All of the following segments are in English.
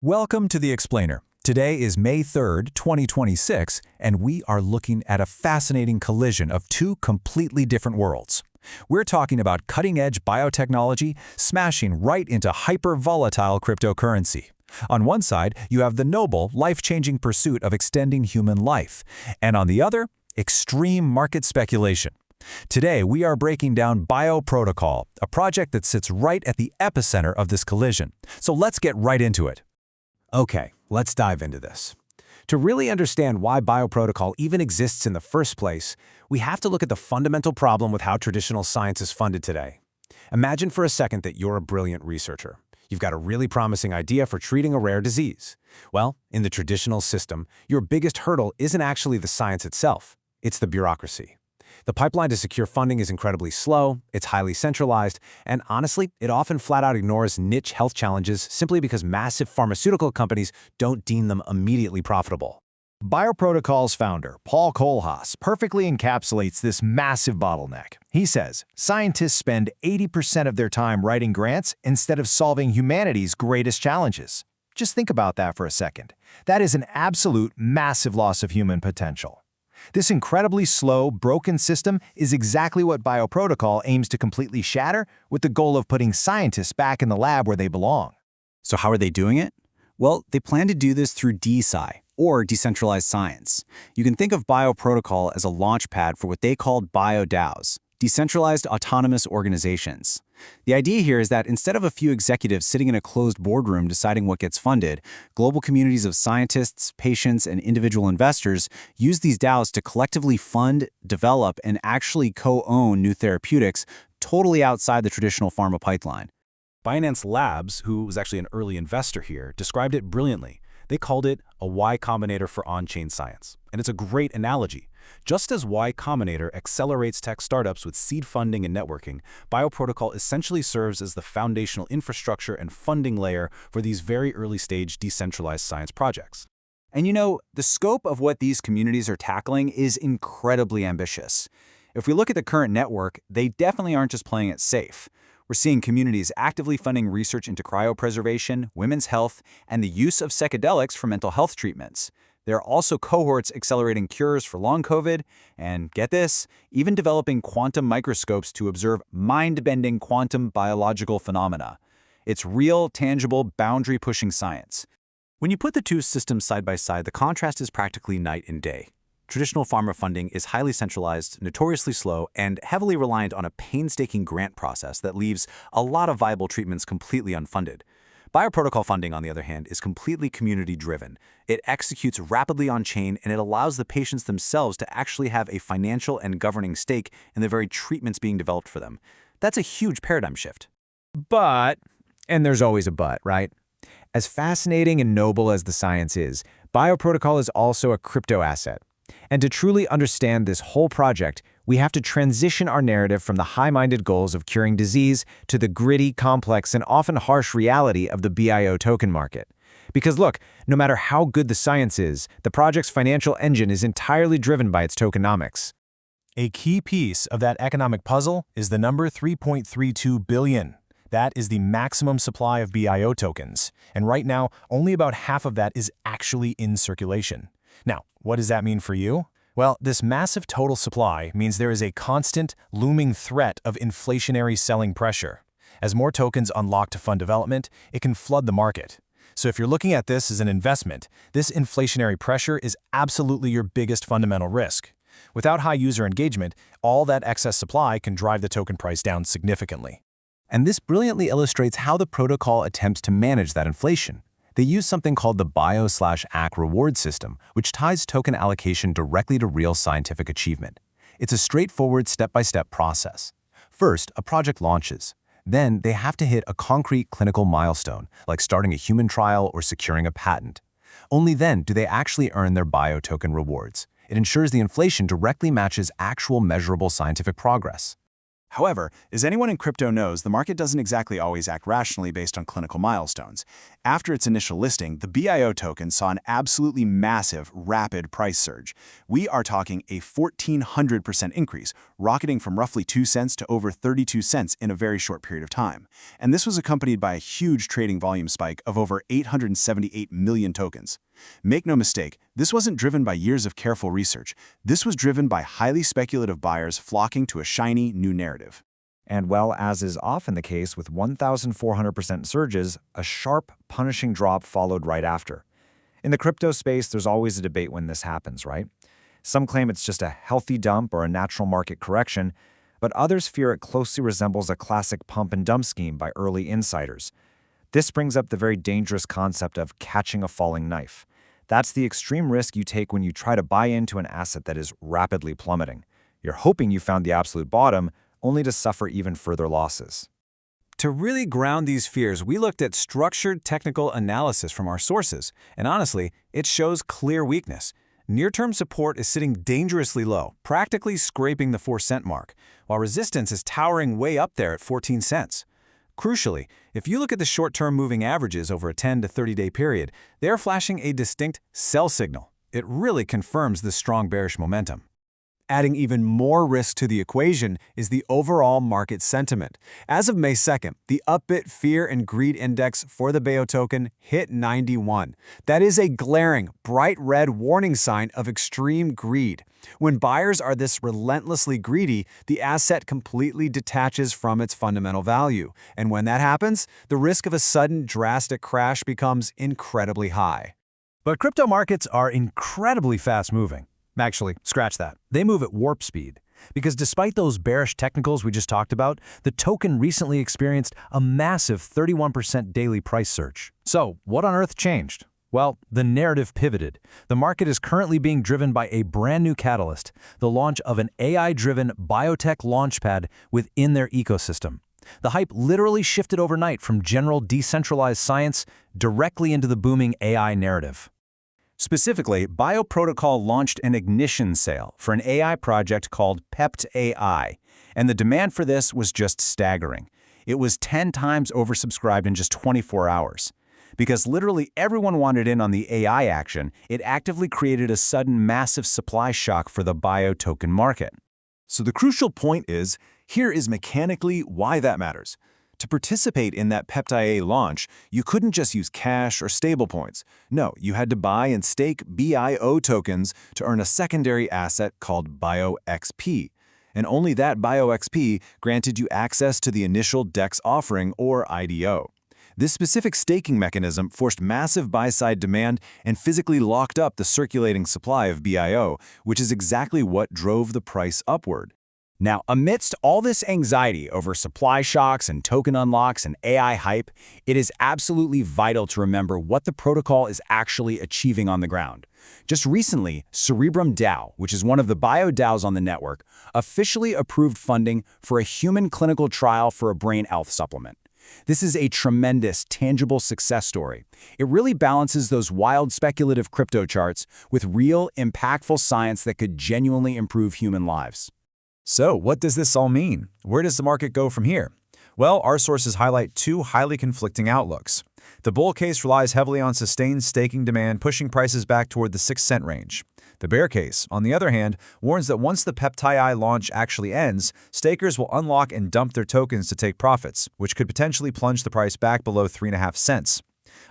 Welcome to The Explainer. Today is May 3rd, 2026, and we are looking at a fascinating collision of two completely different worlds. We're talking about cutting-edge biotechnology smashing right into hyper-volatile cryptocurrency. On one side, you have the noble, life-changing pursuit of extending human life, and on the other, extreme market speculation. Today, we are breaking down Protocol, a project that sits right at the epicenter of this collision. So let's get right into it. Okay, let's dive into this. To really understand why Bioprotocol even exists in the first place, we have to look at the fundamental problem with how traditional science is funded today. Imagine for a second that you're a brilliant researcher. You've got a really promising idea for treating a rare disease. Well, in the traditional system, your biggest hurdle isn't actually the science itself, it's the bureaucracy. The pipeline to secure funding is incredibly slow, it's highly centralized, and honestly, it often flat-out ignores niche health challenges simply because massive pharmaceutical companies don't deem them immediately profitable. Bioprotocol's founder, Paul Kohlhaas, perfectly encapsulates this massive bottleneck. He says, scientists spend 80% of their time writing grants instead of solving humanity's greatest challenges. Just think about that for a second. That is an absolute massive loss of human potential. This incredibly slow, broken system is exactly what Bioprotocol aims to completely shatter with the goal of putting scientists back in the lab where they belong. So how are they doing it? Well, they plan to do this through DeSci, or Decentralized Science. You can think of Bioprotocol as a launchpad for what they called BioDAOs, Decentralized Autonomous Organizations. The idea here is that instead of a few executives sitting in a closed boardroom deciding what gets funded, global communities of scientists, patients, and individual investors use these DAOs to collectively fund, develop, and actually co-own new therapeutics totally outside the traditional pharma pipeline. Binance Labs, who was actually an early investor here, described it brilliantly. They called it a Y Combinator for on-chain science. And it's a great analogy. Just as Y Combinator accelerates tech startups with seed funding and networking, Bioprotocol essentially serves as the foundational infrastructure and funding layer for these very early-stage decentralized science projects. And you know, the scope of what these communities are tackling is incredibly ambitious. If we look at the current network, they definitely aren't just playing it safe. We're seeing communities actively funding research into cryopreservation, women's health, and the use of psychedelics for mental health treatments. There are also cohorts accelerating cures for long COVID, and get this, even developing quantum microscopes to observe mind-bending quantum biological phenomena. It's real, tangible, boundary-pushing science. When you put the two systems side by side, the contrast is practically night and day. Traditional pharma funding is highly centralized, notoriously slow, and heavily reliant on a painstaking grant process that leaves a lot of viable treatments completely unfunded. Bioprotocol funding, on the other hand, is completely community-driven. It executes rapidly on-chain, and it allows the patients themselves to actually have a financial and governing stake in the very treatments being developed for them. That's a huge paradigm shift. But, and there's always a but, right? As fascinating and noble as the science is, Bioprotocol is also a crypto asset. And to truly understand this whole project, we have to transition our narrative from the high-minded goals of curing disease to the gritty, complex, and often harsh reality of the BIO token market. Because look, no matter how good the science is, the project's financial engine is entirely driven by its tokenomics. A key piece of that economic puzzle is the number 3.32 billion. That is the maximum supply of BIO tokens, and right now, only about half of that is actually in circulation. Now, what does that mean for you? Well, this massive total supply means there is a constant, looming threat of inflationary selling pressure. As more tokens unlock to fund development, it can flood the market. So if you're looking at this as an investment, this inflationary pressure is absolutely your biggest fundamental risk. Without high user engagement, all that excess supply can drive the token price down significantly. And this brilliantly illustrates how the protocol attempts to manage that inflation. They use something called the Bio/AC reward system, which ties token allocation directly to real scientific achievement. It's a straightforward step-by-step process. First, a project launches. Then, they have to hit a concrete clinical milestone, like starting a human trial or securing a patent. Only then do they actually earn their bio token rewards. It ensures the inflation directly matches actual measurable scientific progress. However, as anyone in crypto knows, the market doesn't exactly always act rationally based on clinical milestones. After its initial listing, the BIO token saw an absolutely massive, rapid price surge. We are talking a 1,400% increase, rocketing from roughly 2 cents to over 32 cents in a very short period of time. And this was accompanied by a huge trading volume spike of over 878 million tokens. Make no mistake, this wasn't driven by years of careful research. This was driven by highly speculative buyers flocking to a shiny new narrative. And well, as is often the case with 1,400% surges, a sharp, punishing drop followed right after. In the crypto space, there's always a debate when this happens, right? Some claim it's just a healthy dump or a natural market correction, but others fear it closely resembles a classic pump and dump scheme by early insiders. This brings up the very dangerous concept of catching a falling knife. That's the extreme risk you take when you try to buy into an asset that is rapidly plummeting. You're hoping you found the absolute bottom, only to suffer even further losses. To really ground these fears, we looked at structured technical analysis from our sources, and honestly, it shows clear weakness. Near-term support is sitting dangerously low, practically scraping the 4-cent mark, while resistance is towering way up there at 14 cents. Crucially, if you look at the short-term moving averages over a 10 to 30-day period, they are flashing a distinct sell signal. It really confirms the strong bearish momentum. Adding even more risk to the equation is the overall market sentiment. As of May 2nd, the Upbit Fear and Greed Index for the BIO token hit 91. That is a glaring, bright red warning sign of extreme greed. When buyers are this relentlessly greedy, the asset completely detaches from its fundamental value. And when that happens, the risk of a sudden drastic crash becomes incredibly high. But crypto markets are incredibly fast-moving. Actually, scratch that. They move at warp speed. Because despite those bearish technicals we just talked about, the token recently experienced a massive 31% daily price surge. So, what on earth changed? Well, the narrative pivoted. The market is currently being driven by a brand new catalyst, the launch of an AI-driven biotech launchpad within their ecosystem. The hype literally shifted overnight from general decentralized science directly into the booming AI narrative. Specifically, Protocol launched an ignition sale for an AI project called Pept AI, and the demand for this was just staggering. It was 10 times oversubscribed in just 24 hours. Because literally everyone wanted in on the AI action, it actively created a sudden massive supply shock for the bio token market. So the crucial point is, here is mechanically why that matters. To participate in that Pept AI launch, you couldn't just use cash or stablecoins. No, you had to buy and stake BIO tokens to earn a secondary asset called BioXP. And only that BioXP granted you access to the initial DEX offering, or IDO. This specific staking mechanism forced massive buy-side demand and physically locked up the circulating supply of BIO, which is exactly what drove the price upward. Now, amidst all this anxiety over supply shocks and token unlocks and AI hype, it is absolutely vital to remember what the protocol is actually achieving on the ground. Just recently, Cerebrum DAO, which is one of the BioDAOs on the network, officially approved funding for a human clinical trial for a brain health supplement. This is a tremendous, tangible success story. It really balances those wild speculative crypto charts with real, impactful science that could genuinely improve human lives. So, what does this all mean? Where does the market go from here? Well, our sources highlight two highly conflicting outlooks. The bull case relies heavily on sustained staking demand, pushing prices back toward the 6-cent range. The bear case, on the other hand, warns that once the Pept AI launch actually ends, stakers will unlock and dump their tokens to take profits, which could potentially plunge the price back below 3.5 cents.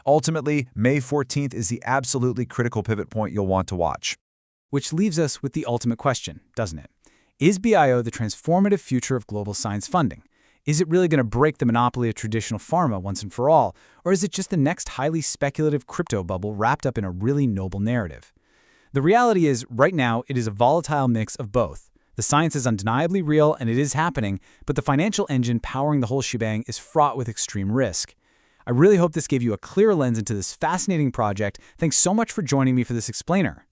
Ultimately, May 14th is the absolutely critical pivot point you'll want to watch. Which leaves us with the ultimate question, doesn't it? Is BIO the transformative future of global science funding? Is it really going to break the monopoly of traditional pharma once and for all, or is it just the next highly speculative crypto bubble wrapped up in a really noble narrative? The reality is, right now, it is a volatile mix of both. The science is undeniably real and it is happening, but the financial engine powering the whole shebang is fraught with extreme risk. I really hope this gave you a clear lens into this fascinating project. Thanks so much for joining me for this explainer.